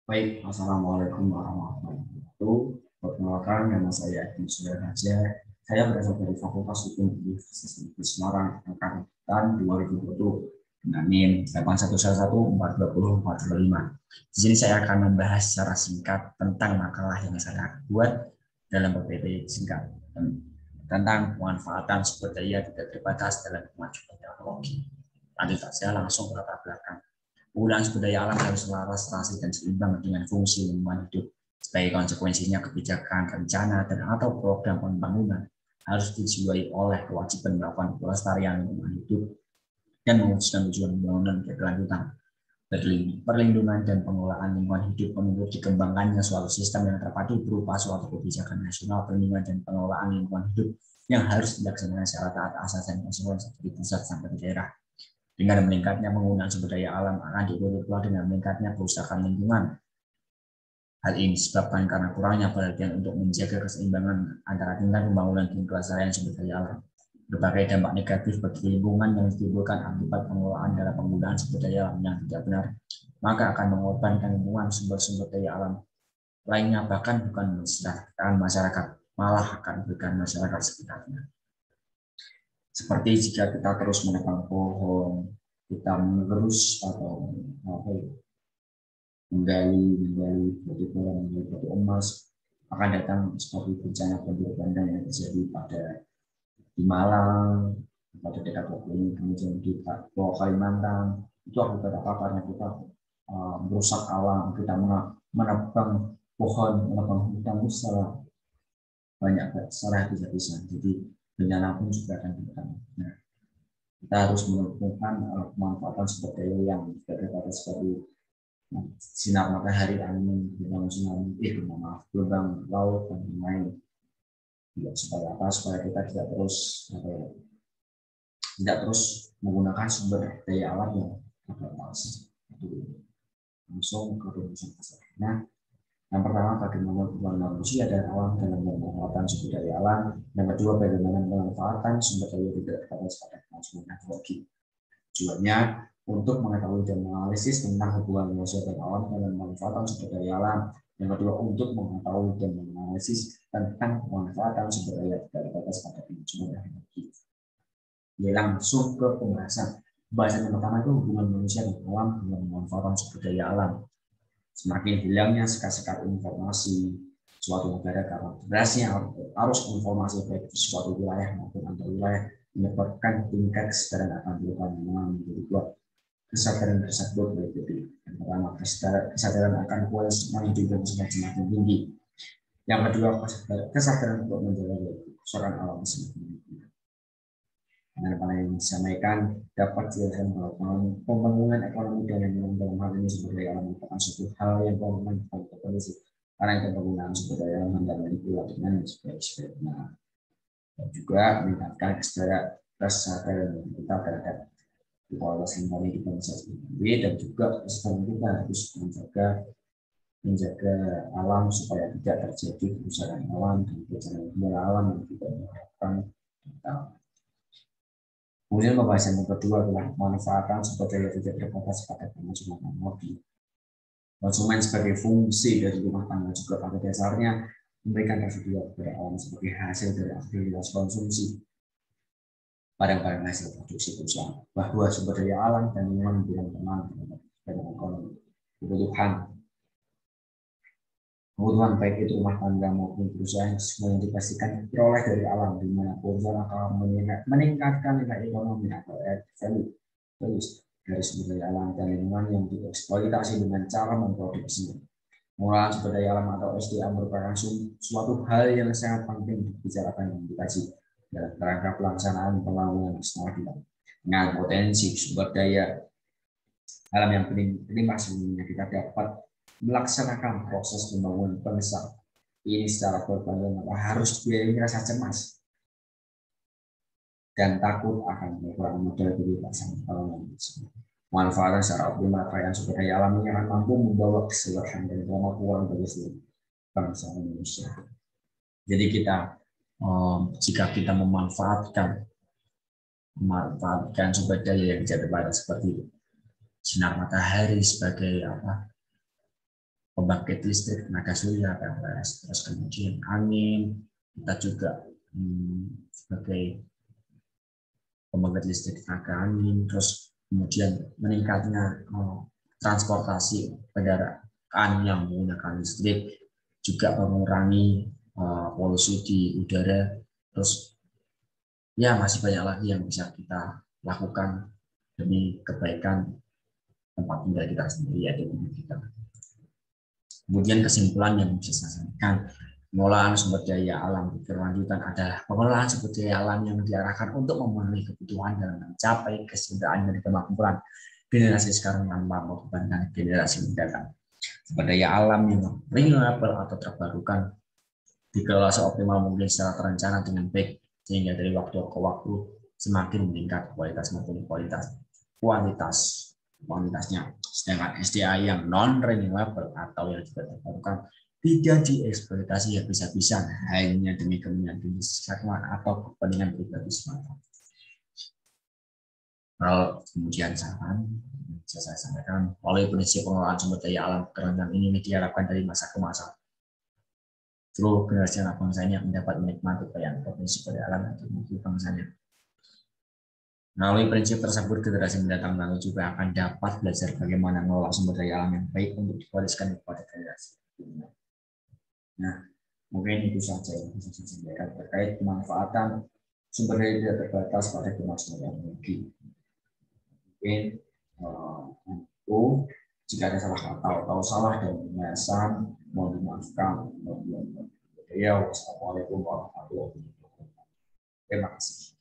Baik, Assalamualaikum warahmatullahi wabarakatuh. Perkenalkan, nama saya Edi Sudarnaja. Saya berasal dari Fakultas Hukum Universitas Negeri Semarang angkatan 2020 dengan NIM 811142045. Di sini saya akan membahas secara singkat tentang makalah yang saya buat dalam PPT singkat tentang pemanfaatan sumber daya tidak terbatas dalam kemajuan teknologi. Lanjut saja langsung ke latar belakang. Penggunaan sumber daya alam harus selaras, serasi, dan seimbang dengan fungsi lingkungan hidup. Sebagai konsekuensinya, kebijakan, rencana, dan atau program pembangunan harus dijiwai oleh kewajiban melakukan pelestarian lingkungan hidup dan mewujudkan tujuan pembangunan berkelanjutan. Perlindungan dan pengelolaan lingkungan hidup menurut dikembangkannya suatu sistem yang terpadu berupa suatu kebijakan nasional perlindungan dan pengelolaan lingkungan hidup yang harus dilaksanakan secara taat asas dan konsekuensi dari pusat sampai ke daerah. Dengan meningkatnya penggunaan sumber daya alam akan diikuti pula dengan meningkatnya kerusakan lingkungan. Hal ini disebabkan karena kurangnya perhatian untuk menjaga keseimbangan antara tingkat pembangunan dan kelestarian sumber daya alam. Berbagai dampak negatif bagi lingkungan yang ditimbulkan akibat pengelolaan dalam penggunaan sumber daya alam yang tidak benar, maka akan mengorbankan lingkungan sumber-sumber daya alam lainnya, bahkan bukan mensejahterakan masyarakat, malah akan merugikan masyarakat sekitarnya. Seperti jika kita terus menebang pohon, kita mengerus atau menggali batu emas, akan datang seperti bencana banjir bandang yang terjadi di Malang, pada dekat waktu ini, kemudian di Kalimantan. Itu akibat apa? Karena kita merusak alam, kita menebang pohon, menebang hutan secara banyak, secara bisa. Jadi bencana pun juga akan datang. Nah, kita harus menemukan pemanfaatan sumber daya yang tidak dapat seperti sinar matahari, angin, gelombang laut, dan lain-lain. Supaya apa? Supaya kita tidak terus menggunakan sumber daya alam yang terbatas. Langsung ke rujukan pasar. Nah, yang pertama, bagaimana hubungan manusia dan alam dalam memanfaatkan sumber daya alam. Yang kedua, bagaimana memanfaatkan sumber daya tidak terbatas pada kemajuan teknologi. Tujuannya untuk mengetahui dan menganalisis tentang hubungan manusia dan alam dalam pemanfaatan sumber daya alam. Yang kedua, untuk mengetahui dan menganalisis tentang pemanfaatan sumber daya tidak terbatas pada kemajuan teknologi. Ini langsung ke pembahasan. Pembahasan yang pertama itu hubungan manusia dan alam dalam pemanfaatan sumber daya alam. Semakin hilangnya sekat-sekat informasi suatu negara karena derasnya arus informasi baik di suatu wilayah maupun antar wilayah menyebabkan tingkat kesadaran akan global menjadi kuat. Kesadaran tersebut berikut. Yang pertama, kesadaran akan kualitas hidup yang semakin tinggi. Yang kedua, kesadaran untuk menjaga kerusakan alam semakin tinggi. Yang paling disampaikan dapat dilakukan bahwa pembangunan ekonomi dan yang dalam hal ini sumber daya alam merupakan suatu hal yang paling penting karena itu penggunaan sumber daya alam dalam pula dengan sebaik-baiknya dan juga meningkatkan kesadaran kita terhadap kualitas lingkungan di bangsa sendiri dan juga kesadaran kita harus menjaga alam supaya tidak terjadi kerusakan alam dan bencana alam yang tidak diharapkan. Kemudian pembahasan yang kedua adalah pemanfaatan sumber daya tidak terbatas pada kemajuan teknologi. Konsumen sebagai fungsi dari rumah tangga juga pada dasarnya memberikan residu kepada alam sebagai hasil dari aktivitas konsumsi barang-barang hasil produksi perusahaan. Bahwa sumber daya alam dan lingkungan memberikan teman dan ekonomi. Kebutuhan baik itu rumah tangga maupun perusahaan semua yang dipastikan diperoleh dari alam, di mana perusahaan akan meningkatkan nilai ekonomi atau value dari sumber daya alam dan lingkungan yang dieksploitasi dengan cara memproduksi. Pengolahan sumber daya alam atau SDA merupakan suatu hal yang sangat penting dibicarakan dan dikaji dalam rangka pelaksanaan pembangunan nasional kita. Dengan potensi sumber daya alam yang berlimpah sehingga kita dapat melaksanakan proses pembangunan bangsa ini secara berkelanjutan harus diiringi rasa cemas dan takut akan kekurangan modal dari pelaksanaan pembangunan. Manfaatnya secara optimal kekayaan sumber daya alam ini akan mampu membawa kesejahteraan dan kemajuan bagi seluruh bangsa Indonesia. Jadi jika kita memanfaatkan sumber daya yang tidak terbatas seperti sinar matahari sebagai pembangkit listrik tenaga surya PLTS, terus kemudian angin, kita juga sebagai pembangkit listrik tenaga angin, terus kemudian meningkatnya transportasi kendaraan yang menggunakan listrik juga mengurangi polusi di udara. Terus ya masih banyak lagi yang bisa kita lakukan demi kebaikan tempat tinggal kita sendiri, yaitu kita. Kemudian kesimpulan yang bisa saya sampaikan, pengelolaan sumber daya alam berkelanjutan adalah pengelolaan sumber daya alam yang diarahkan untuk memenuhi kebutuhan dan mencapai kesejahteraan dan kemakmuran generasi sekarang tanpa mengorbankan generasi mendatang. Sumber daya alam yang renewable atau terbarukan dikelola seoptimal mungkin secara terencana dengan baik, sehingga dari waktu ke waktu semakin meningkat kualitas maupun kuantitasnya. Sedangkan SDA yang non renewable atau yang tidak terbarukan tidak dieksploitasi habis-habisan hanya demi kepentingan bisnis atau kepentingan pribadi semata. Kalau kemudian saran bisa saya sampaikan, melalui prinsip pengelolaan sumber daya alam berkelanjutan ini diharapkan dari masa ke masa seluruh generasi anak bangsanya mendapat menikmati kekayaan potensi sumber daya alam dan teknologi bangsanya. Melalui prinsip tersebut, generasi mendatang lalu juga akan dapat belajar bagaimana mengelola sumber daya alam yang baik untuk diwariskan kepada generasi. Nah, mungkin itu saja yang bisa saya sampaikan terkait pemanfaatan sumber daya tidak terbatas pada kemajuan teknologi. Mungkin itu jika ada salah kata atau salah dalam penjelasan, mohon dimaafkan. Assalamualaikum warahmatullahi wabarakatuh. Terima kasih.